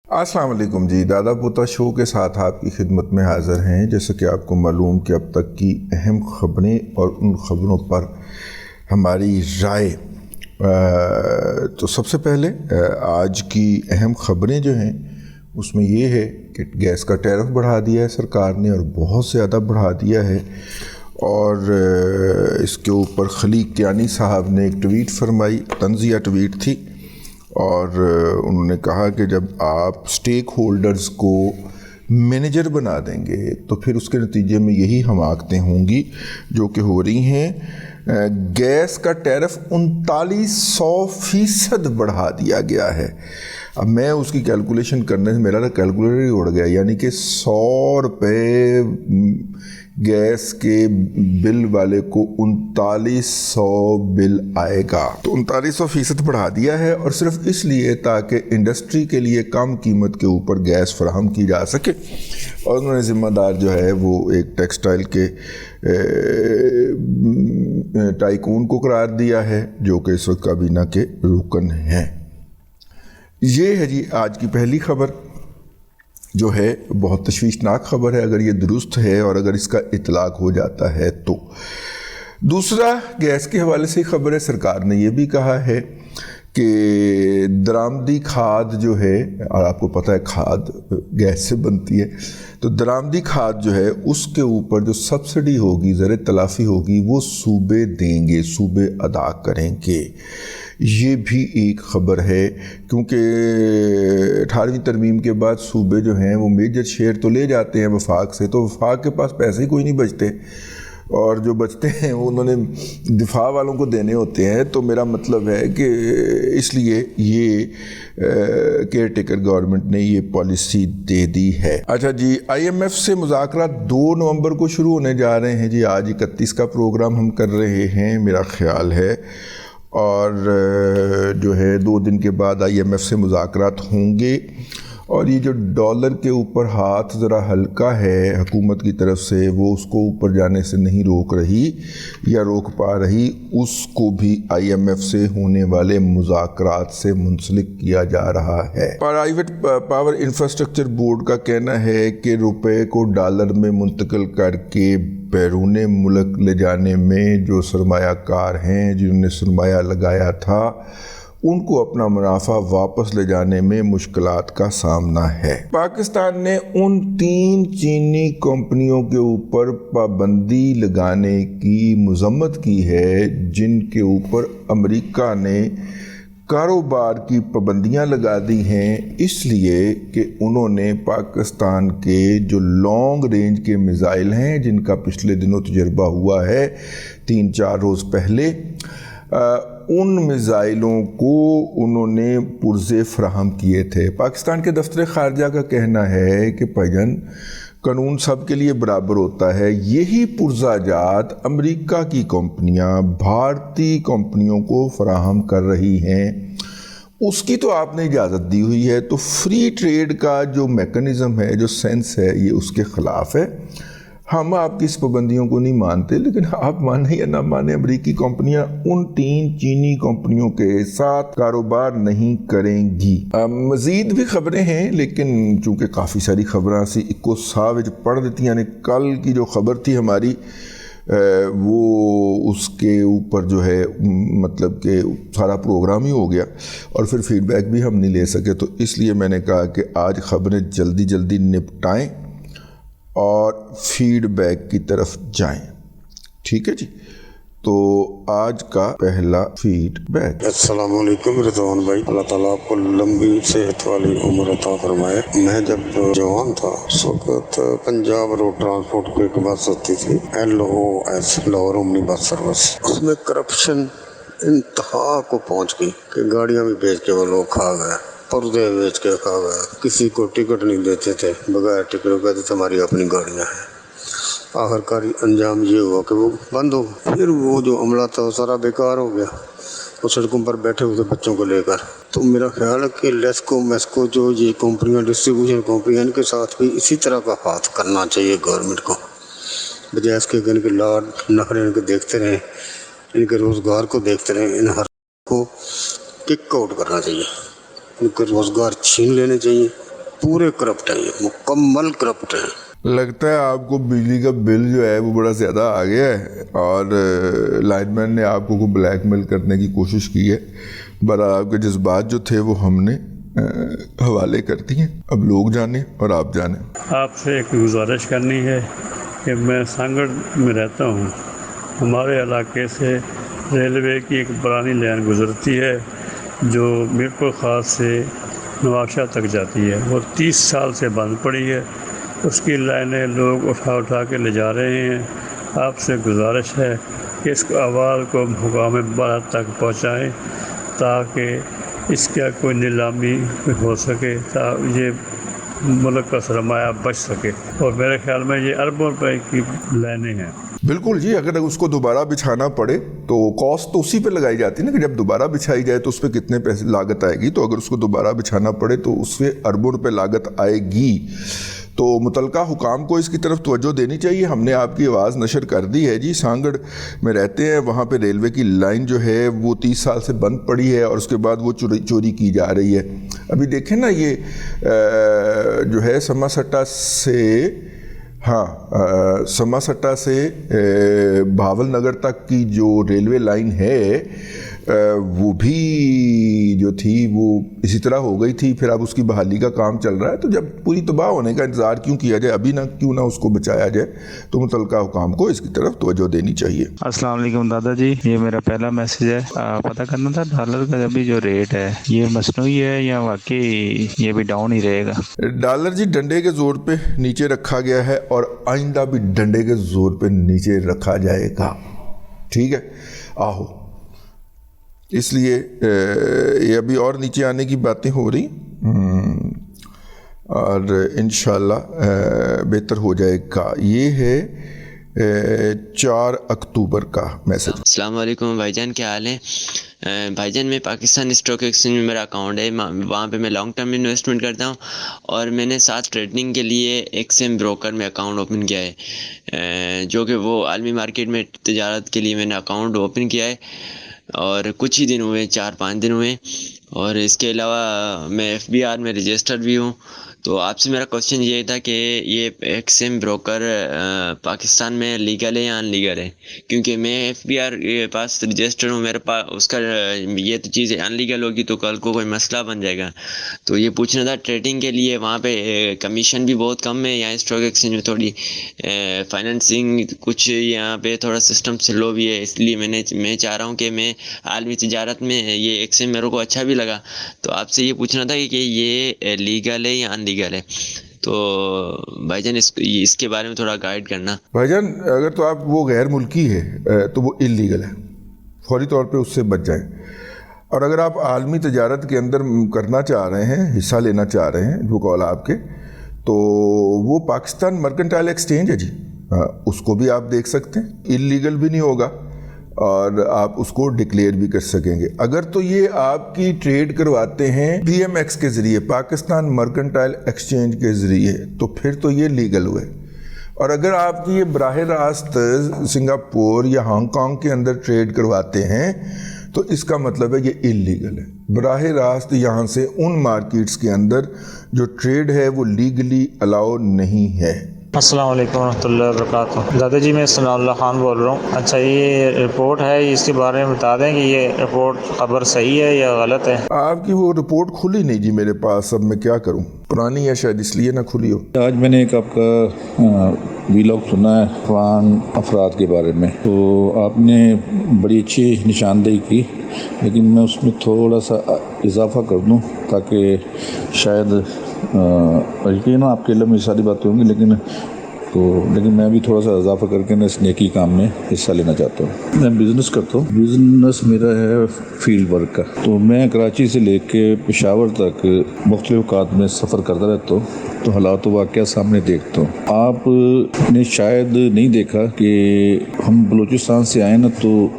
अस्सलाम वालेकुम जी। दादा पोता शो के साथ आपकी खिदमत में हाज़िर हैं। जैसा कि आपको मालूम कि अब तक की अहम ख़बरें और उन ख़बरों पर हमारी राय। तो सबसे पहले आज की अहम ख़बरें जो हैं उसमें ये है कि गैस का टैरिफ बढ़ा दिया है सरकार ने, और बहुत ज़्यादा बढ़ा दिया है। और इसके ऊपर खलीक कियानी साहब ने एक ट्वीट फरमाई, तंज़िया ट्वीट थी, और उन्होंने कहा कि जब आप स्टेक होल्डर्स को मैनेजर बना देंगे तो फिर उसके नतीजे में यही हमाकतें होंगी जो कि हो रही हैं। गैस का टैरिफ 3900% बढ़ा दिया गया है। अब मैं उसकी कैलकुलेशन करने से मेरा कैलकुलेटर ही उड़ गया, यानी कि 100 रुपये गैस के बिल वाले को 3900 बिल आएगा। तो 3900% बढ़ा दिया है, और सिर्फ इसलिए ताकि इंडस्ट्री के लिए कम कीमत के ऊपर गैस फराहम की जा सके। और उन्होंने ज़िम्मेदार जो है वो एक टेक्सटाइल के टाइकून को करार दिया है, जो कि इस वक्त काबीना के रुकन हैं। ये है जी आज की पहली खबर, जो है बहुत तशवीशनाक खबर है अगर ये दुरुस्त है और अगर इसका इतलाक हो जाता है तो। दूसरा, गैस के हवाले से खबर है, सरकार ने ये भी कहा है कि दरामदी खाद जो है, और आपको पता है खाद गैस से बनती है, तो दरामदी खाद जो है उसके ऊपर जो सब्सिडी होगी, ज़र तलाफ़ी होगी, वो सूबे देंगे, सूबे अदा करेंगे। ये भी एक ख़बर है, क्योंकि 18वीं तरमीम के बाद सूबे जो हैं वो मेजर शेयर तो ले जाते हैं वफाक से, तो वफाक के पास पैसे ही कोई नहीं बचते, और जो बचते हैं वो उन्होंने दिफा वालों को देने होते हैं। तो मेरा मतलब है कि इसलिए ये केयर टेकर गवर्नमेंट ने ये पॉलिसी दे दी है। अच्छा जी, IMF से मुज़ाकरा 2 नवंबर को शुरू होने जा रहे हैं जी। आज 31 का प्रोग्राम हम कर रहे हैं मेरा ख्याल है, और जो है 2 दिन के बाद IMF से मुज़ाकरात होंगे। और ये जो डॉलर के ऊपर हाथ ज़रा हल्का है हुकूमत की तरफ से, वो उसको ऊपर जाने से नहीं रोक रही या रोक पा रही, उसको भी IMF से होने वाले मुज़ाकरात से मुंसलिक किया जा रहा है। प्राइवेट पावर इंफ्रास्ट्रक्चर बोर्ड का कहना है कि रुपए को डॉलर में मुंतकिल करके बैरून मुल्क ले जाने में जो सरमायाकार हैं, जिन्होंने सरमाया लगाया था, उनको अपना मुनाफा वापस ले जाने में मुश्किलात का सामना है। पाकिस्तान ने उन 3 चीनी कंपनियों के ऊपर पाबंदी लगाने की मज़म्मत की है जिनके ऊपर अमेरिका ने कारोबार की पाबंदियां लगा दी हैं, इसलिए कि उन्होंने पाकिस्तान के जो लॉन्ग रेंज के मिज़ाइल हैं, जिनका पिछले दिनों तजर्बा हुआ है 3-4 रोज़ पहले, उन मिज़ाइलों को उन्होंने पुर्ज़े फराहम किए थे। पाकिस्तान के दफ्तर ख़ारजा का कहना है कि भाईजान कानून सब के लिए बराबर होता है। यही पुर्ज़ाजात अमेरिका की कंपनियां भारतीय कंपनियों को फराहम कर रही हैं, उसकी तो आपने इजाज़त दी हुई है। तो फ्री ट्रेड का जो मैकेनिज़्म है, जो सेंस है, ये उसके ख़िलाफ़ है। हम आपकी इस पाबंदियों को नहीं मानते, लेकिन आप माने या ना माने, अमेरिकी कंपनियां उन 3 चीनी कंपनियों के साथ कारोबार नहीं करेंगी। मज़ीद भी खबरें हैं, लेकिन चूँकि काफ़ी सारी खबरें सी इको साह पढ़ देती हैं। कल की जो खबर थी हमारी, वो उसके ऊपर जो है मतलब कि सारा प्रोग्राम ही हो गया, और फिर फीडबैक भी हम नहीं ले सके। तो इसलिए मैंने कहा कि आज खबरें जल्दी जल्दी निपटाएं और फीडबैक की तरफ जाएं। ठीक है जी, तो आज का पहला फीडबैक। अस्सलाम वालेकुम रिजवान भाई, अल्लाह ताला आपको लंबी सेहत वाली उम्र अता फरमाए। मैं जब जवान था उस वक्त पंजाब रोड ट्रांसपोर्ट को एक बस होती थी, LOS, Lahore omni bus service. उसमें करप्शन इंतहा को पहुंच गई कि गाड़ियां भी बेच के वो लोग खा गए, पर्दे बेच के खा गए, किसी को टिकट नहीं देते थे, बगैर टिकट कहते थे हमारी अपनी गाड़ियाँ हैं। आखिरकार अंजाम ये हुआ कि वो बंद हो, फिर वो जो अमला था वो सारा बेकार हो गया। वो सड़कों पर बैठे हुए थे बच्चों को लेकर। तो मेरा ख्याल है कि लेस्को मेस्को जो ये कंपनियाँ, डिस्ट्रीब्यूशन कंपनियाँ, इनके साथ भी इसी तरह का हाथ करना चाहिए गवर्नमेंट को, बजाय इसके इनके लाड नखरे इनके देखते रहें, इनके रोज़गार को देखते रहें। इन हर को किक आउट करना चाहिए, उनके रोज़गार छीन लेने चाहिए पूरे करप्ट हैं, ये मुकम्मल करप्ट हैं। लगता है आपको बिजली का बिल जो है वो बड़ा ज़्यादा आ गया है और लाइनमैन ने आपको को ब्लैकमेल करने की कोशिश की है। बहरहाल आपके जज्बात जो थे वो हमने हवाले कर दिए। अब लोग जाने और आप जाने। आपसे एक गुजारिश करनी है कि मैं सांगड़ में रहता हूँ, हमारे इलाके से रेलवे की एक पुरानी लाइन गुजरती है जो मीरपुर खास से नवाबशाह तक जाती है। वो 30 साल से बंद पड़ी है, उसकी लाइनें लोग उठा उठा के ले जा रहे हैं। आपसे गुजारिश है कि इस आवाज़ को मुकाम बारात तक पहुँचाएँ ताकि इसका कोई नीलामी हो सके, ये मुल्क का सरमाया बच सके। और मेरे ख्याल में ये अरबों रुपए की लाइनें हैं। बिल्कुल जी, अगर उसको दोबारा बिछाना पड़े तो कॉस्ट तो उसी पे लगाई जाती है ना कि जब दोबारा बिछाई जाए तो उस पर कितने पैसे लागत आएगी। तो अगर उसको दोबारा बिछाना पड़े तो उससे अरबों रुपए लागत आएगी। तो मुतलका हुकाम को इसकी तरफ तवज्जो देनी चाहिए। हमने आपकी आवाज़ नशर कर दी है जी। सांगड़ में रहते हैं, वहाँ पे रेलवे की लाइन जो है वो 30 साल से बंद पड़ी है और उसके बाद वो चोरी की जा रही है। अभी देखें ना, ये जो है समासट्टा से समासट्टा से भावल नगर तक की जो रेलवे लाइन है वो भी जो थी वो इसी तरह हो गई थी। फिर अब उसकी बहाली का काम चल रहा है। तो जब पूरी तबाह होने का इंतज़ार क्यों किया जाए, अभी क्यों ना उसको बचाया जाए। तो मुतलका हुकाम को इसकी तरफ तवज्जो देनी चाहिए। अस्सलाम वालेकुम दादाजी, ये मेरा पहला मैसेज है। पता करना था डॉलर का अभी जो रेट है ये मसनूई है या वाकई ये भी डाउन ही रहेगा। डॉलर जी डंडे के ज़ोर पे नीचे रखा गया है और आइंदा भी डंडे के ज़ोर पे नीचे रखा जाएगा। ठीक है, आहो, इसलिए ये अभी और नीचे आने की बातें हो रही और इंशाल्लाह बेहतर हो जाएगा। ये है 4 अक्टूबर का मैसेज। अस्सलाम वालेकुम भाईजान, क्या हाल है भाईजान? मैं पाकिस्तान स्टॉक एक्सचेंज में मेरा अकाउंट है, वहाँ पे मैं लॉन्ग टर्म इन्वेस्टमेंट करता हूँ और मैंने साथ ट्रेडिंग के लिए एक्सएम ब्रोकर में अकाउंट ओपन किया है, जो कि वो आलमी मार्केट में तिजारत के लिए मैंने अकाउंट ओपन किया है और कुछ ही दिन हुए, 4-5 दिन हुए। और इसके अलावा मैं FBR में रजिस्टर्ड भी हूँ। तो आपसे मेरा क्वेश्चन ये था कि ये एक्सएम ब्रोकर पाकिस्तान में लीगल है या अनलीगल है? क्योंकि मैं FBR के पास रजिस्टर्ड हूँ, मेरे पास उसका ये तो चीज़ अनलीगल होगी तो कल को कोई मसला बन जाएगा। तो ये पूछना था, ट्रेडिंग के लिए वहाँ पे कमीशन भी बहुत कम है, यहाँ स्टॉक एक्सचेंज में थोड़ी फाइनेंसिंग कुछ यहाँ पे थोड़ा सिस्टम स्लो भी है, इसलिए मैं चाह रहा हूँ कि मैं आलमी तिजारत में ये एक्सएम मेरे को अच्छा भी लगा। तो आपसे ये पूछना था कि ये लीगल है या अनलीगल है? तो भाईजान इसके बारे में थोड़ा गाइड करना। भाईजान अगर तो आप वो गैर मुल्की है तो वो इल्लीगल है, फौरी तौर पे उससे बच जाएं। और अगर आप आलमी तजारत के अंदर करना चाह रहे हैं, हिस्सा लेना चाह रहे हैं, जो कॉल आपके, तो वो पाकिस्तान मर्केंटाइल एक्सचेंज है जी, उसको भी आप देख सकते हैं। इल्लीगल भी नहीं होगा और आप उसको डिक्लेयर भी कर सकेंगे। अगर तो ये आपकी ट्रेड करवाते हैं PMX के ज़रिए, पाकिस्तान मर्केंटाइल एक्सचेंज के ज़रिए, तो फिर तो ये लीगल हुए। और अगर आपकी ये बराह रास्त सिंगापुर या हांगकांग के अंदर ट्रेड करवाते हैं तो इसका मतलब है ये इल्लीगल है। बराह रास्त यहाँ से उन मार्केट्स के अंदर जो ट्रेड है वो लीगली अलाउ नहीं है। अस्सलाम वालेकुम रहमतुल्लाहि व बरकातुहू। दादाजी मैं सनाउल्लाह खान बोल रहा हूँ। अच्छा, ये रिपोर्ट है, इसके बारे में बता दें कि ये रिपोर्ट खबर सही है या गलत है? आपकी वो रिपोर्ट खुली नहीं जी मेरे पास, अब मैं क्या करूँ, पुरानी है शायद इसलिए ना खुली हो। आज मैंने एक आपका वीलॉग सुना है अफगान अफराद के बारे में, तो आपने बड़ी अच्छी निशानदेही की, लेकिन मैं उसमें थोड़ा सा इजाफा कर दूँ ताकि शायद यकीन आपके इल्म में सारी बातें होंगी, लेकिन मैं भी थोड़ा सा इजाफा करके ना इस नेकी काम में हिस्सा लेना चाहता हूँ। मैं बिज़नेस करता हूँ, बिज़नेस मेरा है फील्ड वर्क का। तो मैं कराची से लेके पेशावर तक मुख्तलिफ औकात में सफ़र करता रहता हूँ, तो हालात वाक़या सामने देखता हूँ। आपने शायद नहीं देखा कि हम बलूचिस्तान से आए ना, तो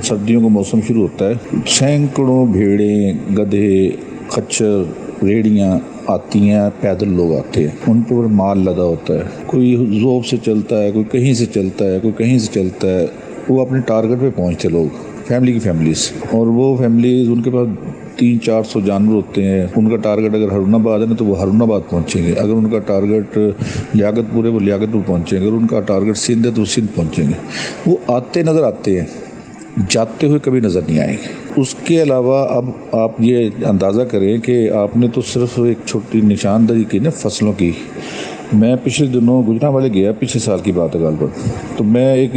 सर्दियों का मौसम शुरू होता है, सैकड़ों भेड़ें, गधे, खच्चर, रेड़ियाँ आती हैं, पैदल लोग आते हैं, उन पर माल लदा होता है। कोई ज़ोब से चलता है, कोई कहीं से चलता है, कोई कहीं से चलता है। वो अपने टारगेट पे पहुंचते लोग, फैमिलीज़, और वो फैमिलीज़ उनके पास 300-400 जानवर होते हैं, उनका टारगेट अगर हरून आबाद है ना तो वो हरून आबाद पहुँचेंगे, अगर उनका टारगेट लियाकतपुर है वो लियाकतपुर पहुँचेंगे, अगर उनका टारगेट सिंध है तो सिंध पहुँचेंगे। वो आते नज़र आते हैं, जाते हुए कभी नज़र नहीं आएंगे। उसके अलावा अब आप ये अंदाज़ा करें कि आपने तो सिर्फ एक छोटी निशानदही की ना फसलों की। मैं पिछले दिनों गुजरांवाले गया, पिछले साल की बात है गालपुर, तो मैं एक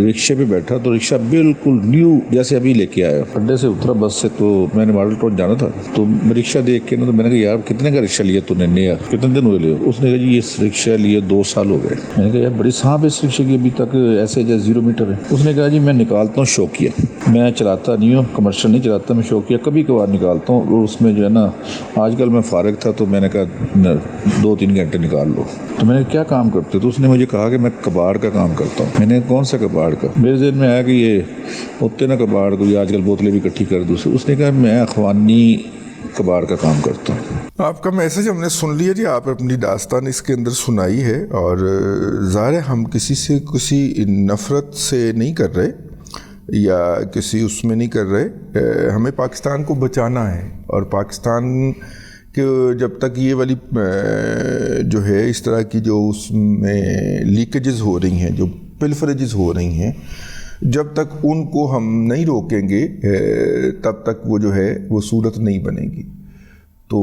रिक्शे पे बैठा तो रिक्शा बिल्कुल न्यू जैसे अभी लेके आया, अड्डे से उतरा बस से, तो मैंने मॉडल टाउन जाना था, तो रिक्शा देख के ना तो मैंने कहा यार कितने का रिक्शा लिया तूने नया, कितने दिन हुए लिए? उसने कहा जी ये रिक्शा लिए 2 साल हो गए। मैंने कहा यार बड़ी सांप इस रिक्शे की, अभी तक ऐसे जैसे 0 मीटर है। उसने कहा जी मैं निकालता हूँ शौकिया, मैं चलाता नहीं हूँ, कमर्शियल नहीं चलाता, मैं शौकिया कभी कभार निकालता हूँ। और उसमें जो है ना आजकल मैं फारिग था तो मैंने कहा 2-3 घंटे निकाल लो। तो मैंने क्या काम करते? तो उसने मुझे कहा कि मैं कबाड़ का काम करता हूँ। मैंने कौन सा कबाड़ का? मेरे ज़हन में आया कि ये होते ना कबाड़ को, ये आजकल बोतलें भी इकट्ठी कर दूँ। उसने कहा मैं अखवानी कबाड़ का काम करता हूँ। आपका मैसेज हमने सुन लिया जी, आप अपनी दास्तान इसके अंदर सुनाई है, और ज़ाहिर है हम किसी से किसी नफ़रत से नहीं कर रहे या किसी उसमें नहीं कर रहे, हमें पाकिस्तान को बचाना है। और पाकिस्तान कि जब तक ये वाली जो है इस तरह की जो उसमें लीकेजेस हो रही हैं, जो पिलफरेजेस हो रही हैं, जब तक उनको हम नहीं रोकेंगे तब तक वो जो है वो सूरत नहीं बनेगी। तो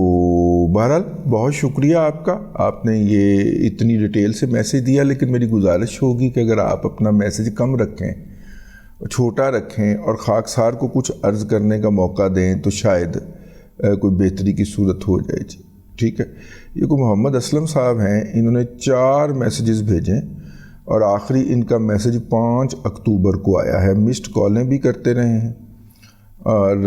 बहरहाल बहुत शुक्रिया आपका, आपने ये इतनी डिटेल से मैसेज दिया। लेकिन मेरी गुजारिश होगी कि अगर आप अपना मैसेज कम रखें, छोटा रखें और खाकसार को कुछ अर्ज़ करने का मौका दें तो शायद कोई बेहतरी की सूरत हो जाए जी। ठीक है, ये कोई मोहम्मद असलम साहब हैं, इन्होंने 4 मैसेजेस भेजे और आखिरी इनका मैसेज 5 अक्टूबर को आया है। मिस्ड कॉलें भी करते रहे हैं और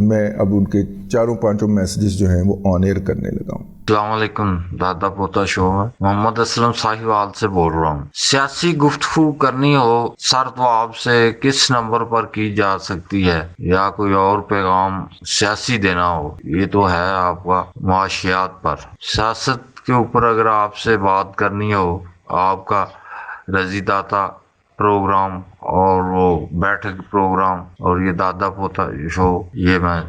मैं अब उनके 4-5 मैसेजेस जो हैं वो ऑन एयर करने लगा हूँ। अस्सलाम वालेकुम, दादा पोता शो में मोहम्मद असलम साहिवाल से बोल रहा हूँ। सियासी गुफ्तगू करनी हो सर तो आपसे किस नंबर पर की जा सकती है, या कोई और पैगाम सियासी देना हो ये तो है आपका मुआशियात पर। सियासत के ऊपर अगर आपसे बात करनी हो, आपका रजीदाता प्रोग्राम और वो बैठक प्रोग्राम और ये दादा पोता शो ये मैं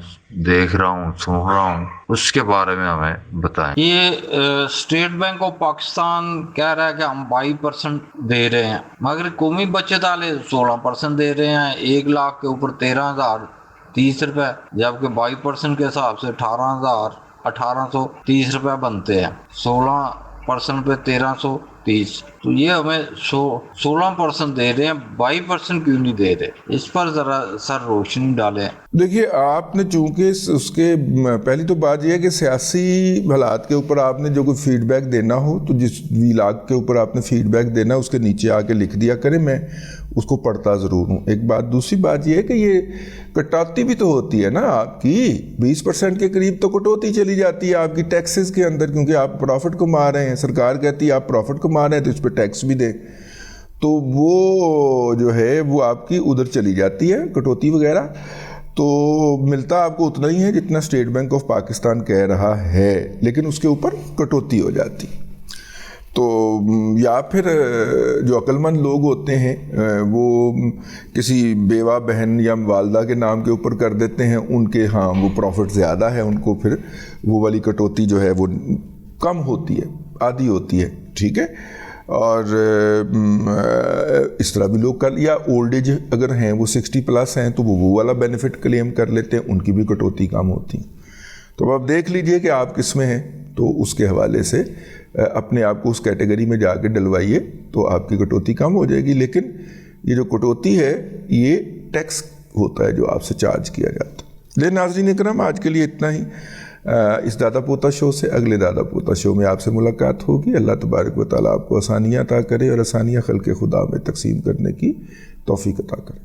देख रहा हूँ, सुन रहा हूँ, उसके बारे में हमें बताएं। ये स्टेट बैंक ऑफ पाकिस्तान कह रहा है कि हम 22% दे रहे हैं, मगर कौमी बचत वाले 16% दे रहे हैं। 1 लाख के ऊपर 13,030 रुपए, जबकि 22% के हिसाब से 18,30 रुपए बनते हैं। 16% पे 1330, तो ये हमें 16% दे रहे हैं, 22% क्यों नहीं दे रहे? इस पर ज़रा सर रोशनी डालें। देखिए, आपने चूँकि उसके पहली तो बात यह है कि सियासी हालात के ऊपर आपने जो कोई फीडबैक देना हो तो जिस वीलाग के ऊपर आपने फीडबैक देना उसके नीचे आके लिख दिया करें, मैं उसको पढ़ता ज़रूर हूँ। एक बात, दूसरी बात यह है कि ये कटौती भी तो होती है ना आपकी, 20% के करीब तो कटौती चली जाती है आपकी टैक्सेस के अंदर, क्योंकि आप प्रॉफिट कमा रहे हैं। सरकार कहती है आप प्रॉफिट कमा रहे हैं तो इस पर टैक्स भी दें, तो वो जो है वो आपकी उधर चली जाती है कटौती वगैरह। तो मिलता आपको उतना ही है जितना स्टेट बैंक ऑफ पाकिस्तान कह रहा है, लेकिन उसके ऊपर कटौती हो जाती। तो या फिर जो अक्लमंद लोग होते हैं वो किसी बेवा बहन या वालदा के नाम के ऊपर कर देते हैं, उनके हाँ वो प्रॉफिट ज़्यादा है, उनको फिर वो वाली कटौती जो है वो कम होती है, आधी होती है। ठीक है, और इस तरह भी लोग कर, या ओल्ड एज अगर हैं वो 60+ हैं तो वो वाला बेनिफिट क्लेम कर लेते हैं, उनकी भी कटौती कम होती। तो अब आप देख लीजिए कि आप किस में हैं, तो उसके हवाले से अपने आप को उस कैटेगरी में जाके डलवाइए तो आपकी कटौती कम हो जाएगी। लेकिन ये जो कटौती है ये टैक्स होता है जो आपसे चार्ज किया जाता है। ले नाज़रीन इकराम, आज के लिए इतना ही। इस दादा पोता शो से अगले दादा पोता शो में आपसे मुलाकात होगी। अल्लाह तबारक व तआला आपको आसानियाँ अता करे और आसानियाँ खल्क़े खुदा में तकसीम करने की तौफीक अता करे।